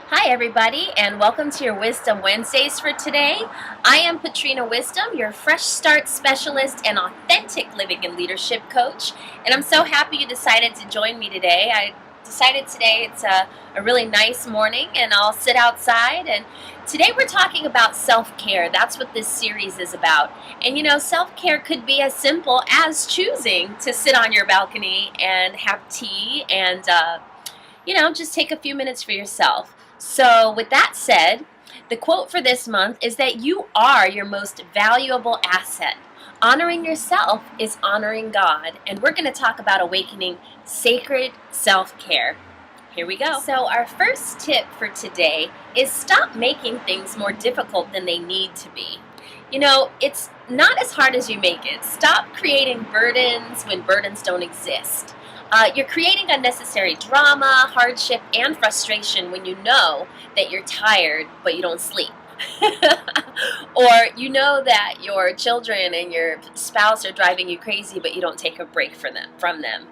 Hi, everybody, and welcome to your Wisdom Wednesdays for today. I am Patrina Wisdom, your Fresh Start Specialist and Authentic Living and Leadership Coach, and I'm so happy you decided to join me today. I decided today it's a really nice morning, and I'll sit outside, and today we're talking about self-care. That's what this series is about. And self-care could be as simple as choosing to sit on your balcony and have tea and just take a few minutes for yourself. So, with that said, the quote for this month is that you are your most valuable asset. Honoring yourself is honoring God. And we're going to talk about awakening sacred self care. Here we go. So, our first tip for today is stop making things more difficult than they need to be. It's not as hard as you make it. Stop creating burdens when burdens don't exist. You're creating unnecessary drama, hardship, and frustration when you know that you're tired but you don't sleep. Or you know that your children and your spouse are driving you crazy but you don't take a break from them.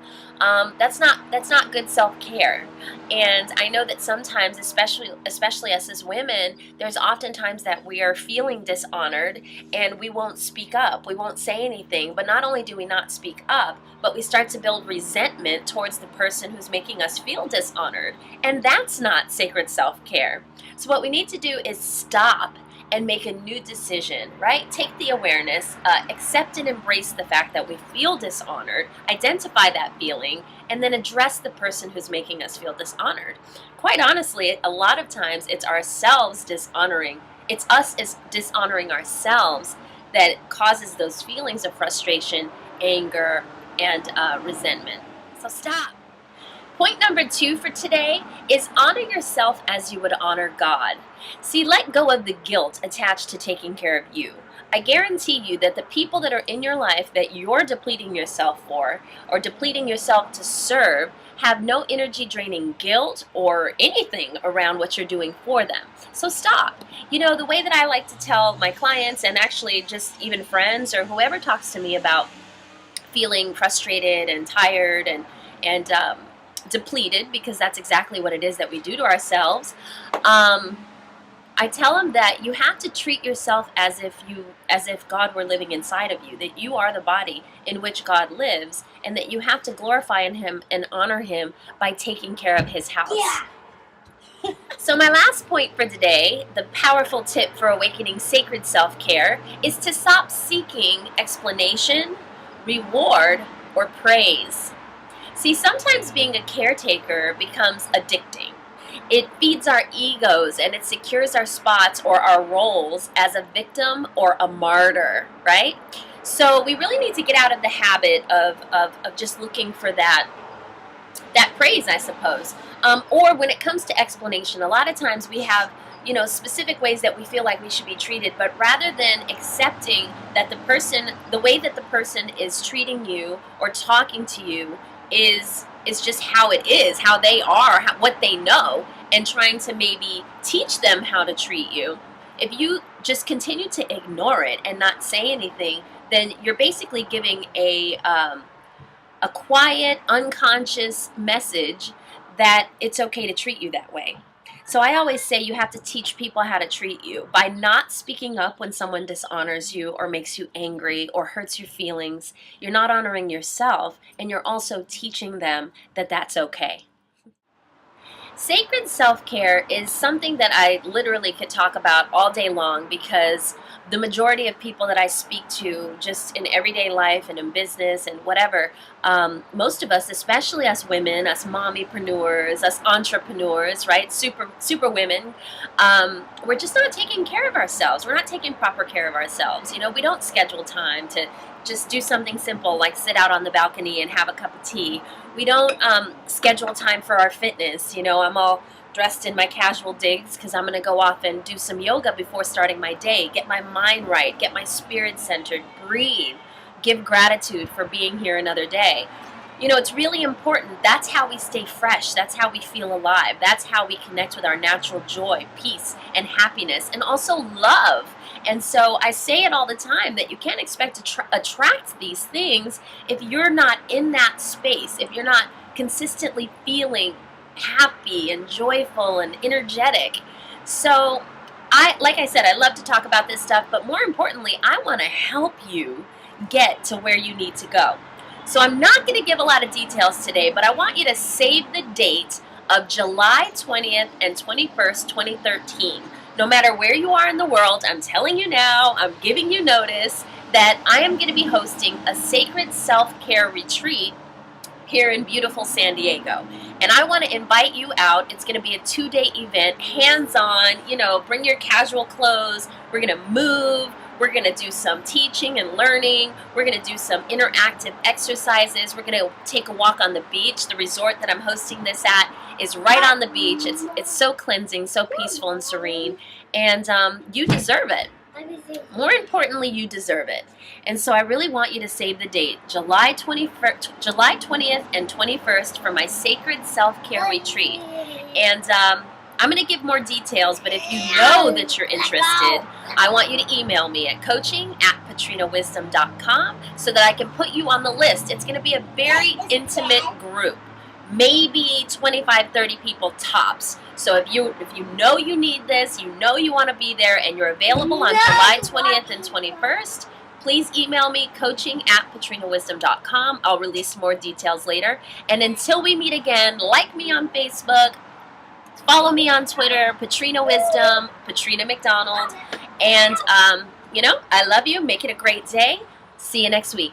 That's not good self-care. And I know that sometimes, especially us as women, there's oftentimes that we are feeling dishonored and we won't speak up. We won't say anything. But not only do we not speak up, but we start to build resentment towards the person who's making us feel dishonored. And that's not sacred self-care. So what we need to do is stop and make a new decision, right? Take the awareness, accept and embrace the fact that we feel dishonored, identify that feeling, and then address the person who's making us feel dishonored. Quite honestly, a lot of times it's ourselves dishonoring. It's us as dishonoring ourselves that causes those feelings of frustration, anger, and resentment. So stop. Point number 2 for today is honor yourself as you would honor God. See, let go of the guilt attached to taking care of you. I guarantee you that the people that are in your life that you're depleting yourself for or depleting yourself to serve have no energy draining guilt or anything around what you're doing for them. So stop. The way that I like to tell my clients and actually just even friends or whoever talks to me about feeling frustrated and tired and depleted, because that's exactly what it is that we do to ourselves. I tell them that you have to treat yourself as if God were living inside of you, that you are the body in which God lives, and that you have to glorify Him and honor Him by taking care of His house. Yeah. So my last point for today, the powerful tip for awakening sacred self-care, is to stop seeking explanation, reward, or praise. See, sometimes being a caretaker becomes addicting. It feeds our egos and it secures our spots or our roles as a victim or a martyr, right? So we really need to get out of the habit of just looking for that praise, I suppose. Or when it comes to explanation, a lot of times we have specific ways that we feel like we should be treated, but rather than accepting that the way that the person is treating you or talking to you is just how it is, how they are, what they know, and trying to maybe teach them how to treat you. If you just continue to ignore it and not say anything, then you're basically giving a quiet, unconscious message that it's okay to treat you that way. So I always say you have to teach people how to treat you. By not speaking up when someone dishonors you or makes you angry or hurts your feelings, you're not honoring yourself, and you're also teaching them that that's okay. Sacred self-care is something that I literally could talk about all day long, because the majority of people that I speak to just in everyday life and in business and whatever, most of us, especially us women, us mommypreneurs, us entrepreneurs, right, super women, we're just not taking care of ourselves. We're not taking proper care of ourselves. We don't schedule time to just do something simple like sit out on the balcony and have a cup of tea. We don't schedule time for our fitness. I'm all dressed in my casual digs because I'm going to go off and do some yoga before starting my day, get my mind right, get my spirit centered, breathe, give gratitude for being here another day. It's really important. That's how we stay fresh. That's how we feel alive. That's how we connect with our natural joy, peace, and happiness, and also love. And so I say it all the time that you can't expect to attract these things if you're not in that space, if you're not consistently feeling happy and joyful and energetic. So like I said, I love to talk about this stuff, but more importantly, I want to help you get to where you need to go. So I'm not going to give a lot of details today, but I want you to save the date of July 20th and 21st, 2013. No matter where you are in the world, I'm telling you now, I'm giving you notice that I am going to be hosting a sacred self-care retreat here in beautiful San Diego. And I want to invite you out. It's going to be a 2-day event, hands-on, bring your casual clothes. We're going to move. We're going to do some teaching and learning. We're going to do some interactive exercises. We're going to take a walk on the beach. The resort that I'm hosting this at is right on the beach. It's so cleansing, so peaceful and serene. And you deserve it. More importantly, you deserve it. And so I really want you to save the date, July 20th and 21st for my sacred self-care retreat. And I'm going to give more details, but if you know that you're interested, I want you to email me at coaching@patrinawisdom.com so that I can put you on the list. It's going to be a very intimate group, maybe 25, 30 people tops. So if you know you need this, you know you want to be there, and you're available on July 20th and 21st, please email me, coaching@patrinawisdom.com. I'll release more details later. And until we meet again, like me on Facebook, follow me on Twitter, Patrina Wisdom, Patrina McDonald. And, I love you. Make it a great day. See you next week.